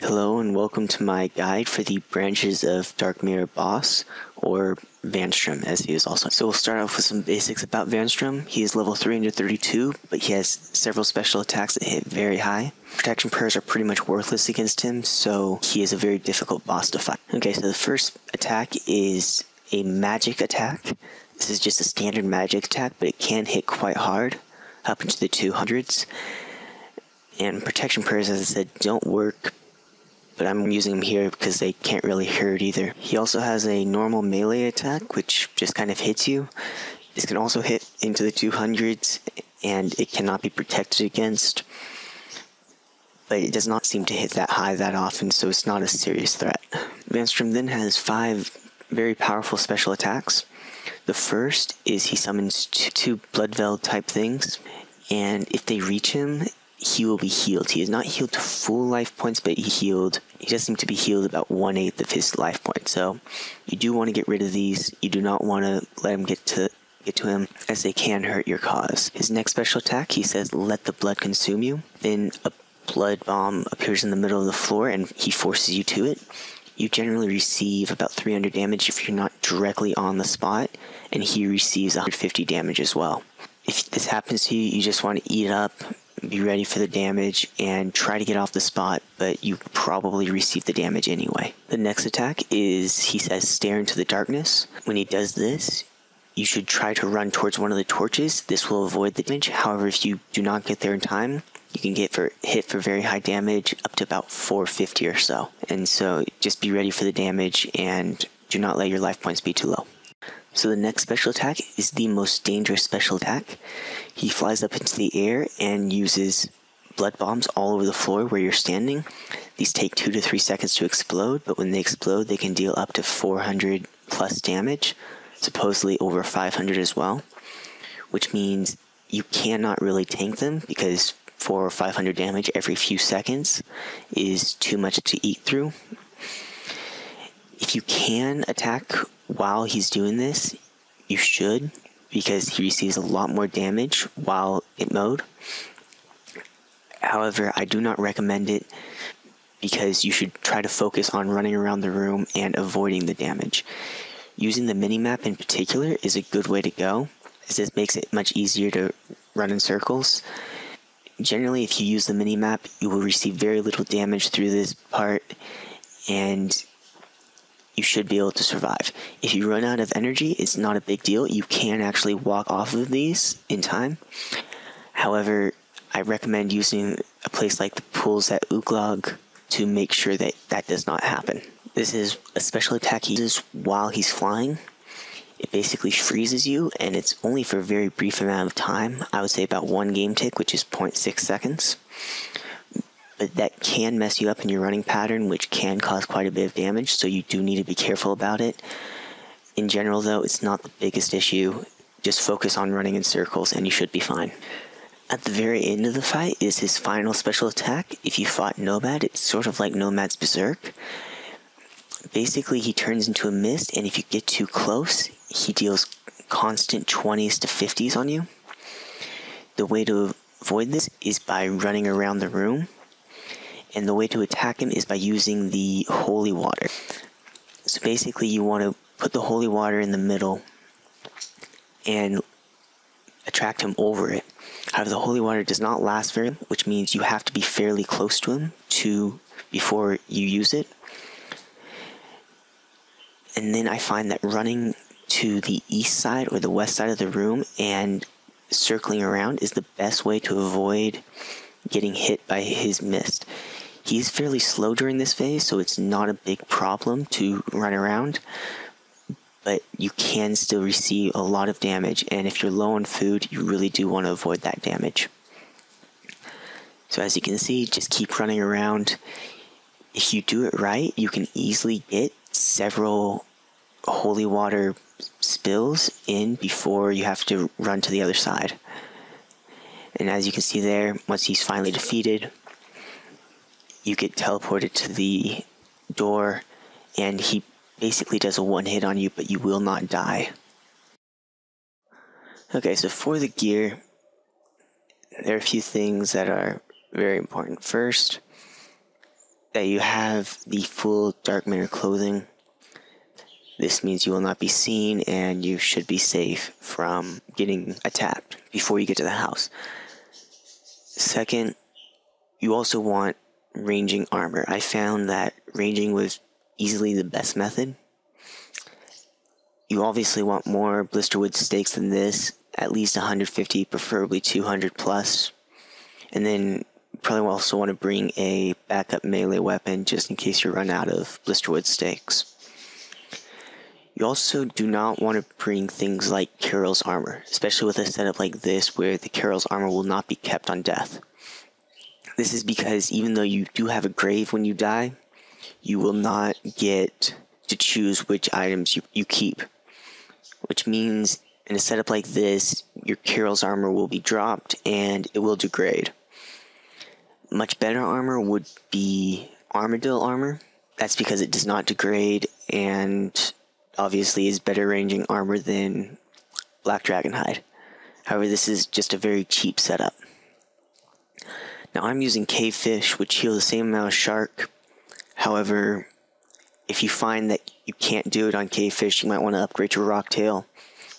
Hello and welcome to my guide for the Branches of Darkmeyer boss, or Vanstrom as he is also. So we'll start off with some basics about Vanstrom. He is level 332, but he has several special attacks that hit very high. Protection prayers are pretty much worthless against him, so he is a very difficult boss to fight. Okay, so the first attack is a magic attack. This is just a standard magic attack, but it can hit quite hard, up into the 200s. And protection prayers, as I said, don't work, but I'm using them here because they can't really hurt either. He also has a normal melee attack, which just kind of hits you. This can also hit into the 200s, and it cannot be protected against, but it does not seem to hit that high that often, so it's not a serious threat. Vanstrom then has 5 very powerful special attacks. The first is he summons two Bloodveil type things, and if they reach him, he will be healed. He is not healed to full life points, but he does seem to be healed about 1/8 of his life points. So you do want to get rid of these. You do not want to let him get to him, as they can hurt your cause. His next special attack, he says, "Let the blood consume you." Then a blood bomb appears in the middle of the floor, and he forces you to it. You generally receive about 300 damage if you're not directly on the spot, and he receives 150 damage as well. If this happens to you, you just want to eat it up, be ready for the damage, and try to get off the spot, but you probably receive the damage anyway. The next attack is, he says, "Stare into the darkness." When he does this, you should try to run towards one of the torches. This will avoid the damage. However, if you do not get there in time, you can get hit for very high damage, up to about 450 or so. And so just be ready for the damage, and do not let your life points be too low. So the next special attack is the most dangerous special attack. He flies up into the air and uses blood bombs all over the floor where you're standing. These take 2 to 3 seconds to explode, but when they explode, they can deal up to 400 plus damage, supposedly over 500 as well, which means you cannot really tank them, because 400 or 500 damage every few seconds is too much to eat through. If you can attack while he's doing this, you should, because he receives a lot more damage while in mode. However, I do not recommend it, because you should try to focus on running around the room and avoiding the damage. Using the minimap in particular is a good way to go, as this makes it much easier to run in circles. Generally, if you use the minimap, you will receive very little damage through this part, and you should be able to survive. If you run out of energy, it's not a big deal. You can actually walk off of these in time. However, I recommend using a place like the pools at Uglog to make sure that that does not happen. This is a special attack he uses while he's flying. It basically freezes you, and it's only for a very brief amount of time. I would say about 1 game tick, which is 0.6 seconds. But that can mess you up in your running pattern, which can cause quite a bit of damage, so you do need to be careful about it. In general, though, it's not the biggest issue. Just focus on running in circles, and you should be fine. At the very end of the fight is his final special attack. If you fought Nomad, it's sort of like Nomad's Berserk. Basically, he turns into a mist, and if you get too close, he deals constant 20s to 50s on you. The way to avoid this is by running around the room, and the way to attack him is by using the holy water. So basically, you want to put the holy water in the middle and attract him over it. However, the holy water does not last very long, which means you have to be fairly close to him before you use it. And then I find that running to the east side or the west side of the room and circling around is the best way to avoid getting hit by his mist. He's fairly slow during this phase, so it's not a big problem to run around, but you can still receive a lot of damage, and if you're low on food, you really do want to avoid that damage. So as you can see, just keep running around. If you do it right, you can easily get several holy water spills in before you have to run to the other side. And as you can see there, once he's finally defeated, you get teleported to the door, and he basically does a 1-hit on you, but you will not die. Okay, so for the gear, there are a few things that are very important. First, that you have the full Darkmeyer clothing. This means you will not be seen and you should be safe from getting attacked before you get to the house. Second, you also want ranging armor. I found that ranging was easily the best method. You obviously want more blisterwood stakes than this, at least 150, preferably 200 plus. And then you probably also want to bring a backup melee weapon just in case you run out of blisterwood stakes. You also do not want to bring things like Carol's armor, especially with a setup like this where the Carol's armor will not be kept on death. This is because even though you do have a grave when you die, you will not get to choose which items you keep. Which means in a setup like this, your Carol's armor will be dropped and it will degrade. Much better armor would be Armadillo armor. That's because it does not degrade and obviously is better ranging armor than Black Dragonhide. However, this is just a very cheap setup. Now I'm using Cavefish, which heal the same amount of Shark. However, if you find that you can't do it on Cavefish, you might want to upgrade to Rocktail,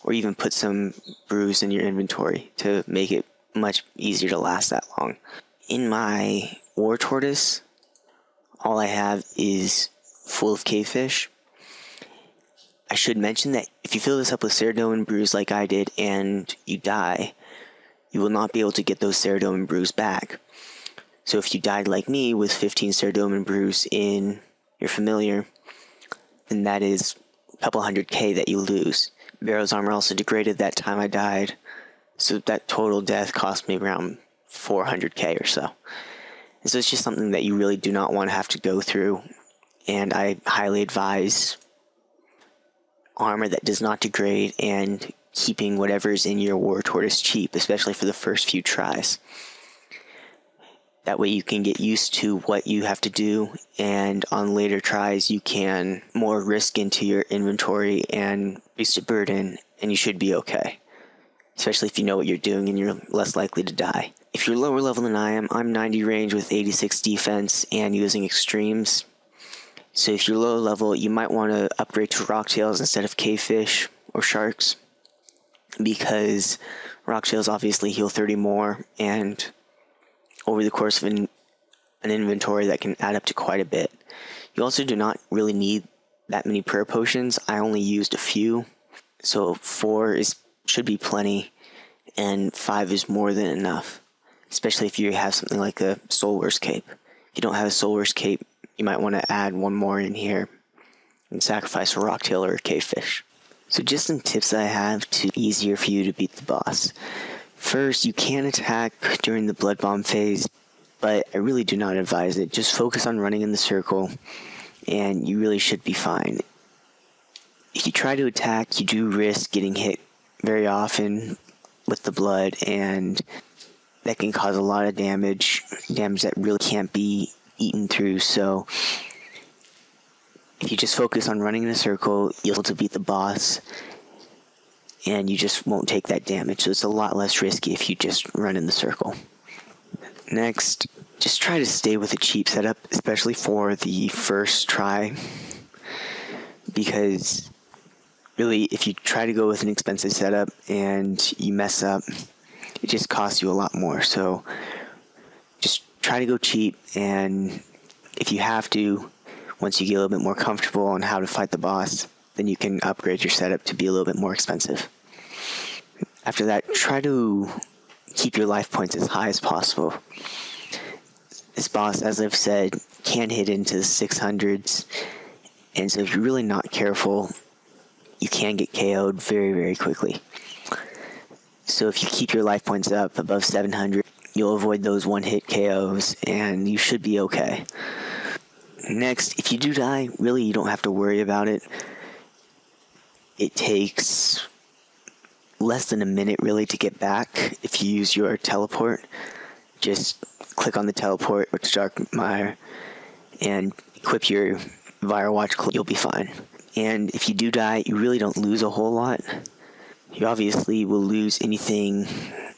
or even put some brews in your inventory to make it much easier to last that long. In my War Tortoise, all I have is full of Cavefish. I should mention that if you fill this up with Ceradomin brews like I did and you die, you will not be able to get those Ceradomin brews back. So if you died like me with 15 Ceradomin brews in your familiar, then that is a couple 100k that you lose. Barrow's armor also degraded that time I died, so that total death cost me around 400k or so. And so it's just something that you really do not want to have to go through, and I highly advise armor that does not degrade and keeping whatever's in your War Tortoise cheap, especially for the first few tries. That way you can get used to what you have to do, and on later tries you can more risk into your inventory and boost a burden, and you should be okay. Especially if you know what you're doing and you're less likely to die. If you're lower level than I am, I'm 90 range with 86 defense and using extremes. So if you're low level, you might want to upgrade to Rocktails instead of Cavefish or Sharks, because Rocktails obviously heal 30 more, and over the course of an inventory that can add up to quite a bit. You also do not really need that many prayer potions. I only used a few, so 4 should be plenty, and 5 is more than enough, especially if you have something like a Soulwars Cape. If you don't have a Soulwars Cape, you might want to add 1 more in here and sacrifice a Rocktail or a Cavefish. So just some tips that I have to be easier for you to beat the boss. First, you can attack during the Blood Bomb phase, but I really do not advise it. Just focus on running in the circle, and you really should be fine. If you try to attack, you do risk getting hit very often with the blood, and that can cause a lot of damage that really can't be eaten through. So if you just focus on running in a circle, you'll be able to beat the boss, and you just won't take that damage. So it's a lot less risky if you just run in the circle. Next, just try to stay with a cheap setup, especially for the first try, because really, if you try to go with an expensive setup and you mess up, it just costs you a lot more. So just try to go cheap, and if you have to, once you get a little bit more comfortable on how to fight the boss, then you can upgrade your setup to be a little bit more expensive. After that, try to keep your life points as high as possible. This boss, as I've said, can hit into the 600s, and so if you're really not careful, you can get KO'd very, very quickly. So if you keep your life points up above 700, you'll avoid those one-hit KOs, and you should be okay. Next, if you do die, really you don't have to worry about it. It takes less than a minute really to get back if you use your teleport. Just click on the teleport to Darkmeyer and equip your Firewatch, you'll be fine. And if you do die, you really don't lose a whole lot. You obviously will lose anything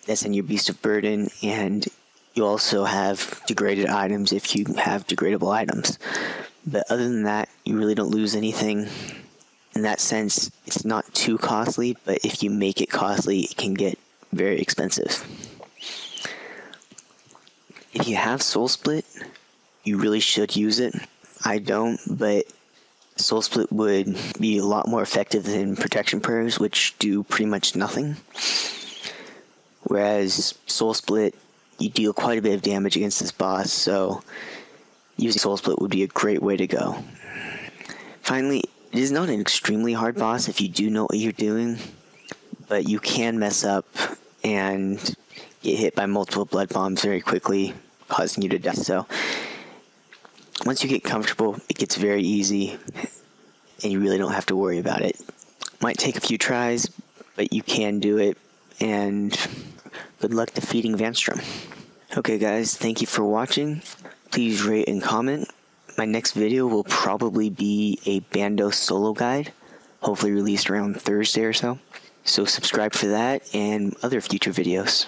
that's in your Beast of Burden, and You also have degraded items if you have degradable items. But other than that, you really don't lose anything. In that sense, it's not too costly, but if you make it costly, it can get very expensive. If you have Soul Split, you really should use it. I don't, but Soul Split would be a lot more effective than Protection Prayers, which do pretty much nothing. Whereas Soul Split, you deal quite a bit of damage against this boss, so using Soul Split would be a great way to go. Finally, it is not an extremely hard boss if you do know what you're doing, but you can mess up and get hit by multiple blood bombs very quickly, causing you to die. So once you get comfortable, it gets very easy, and you really don't have to worry about it. Might take a few tries, but you can do it, and good luck defeating Vanstrom. Okay guys, thank you for watching. Please rate and comment. My next video will probably be a Bando solo guide, hopefully released around Thursday or so. So subscribe for that and other future videos.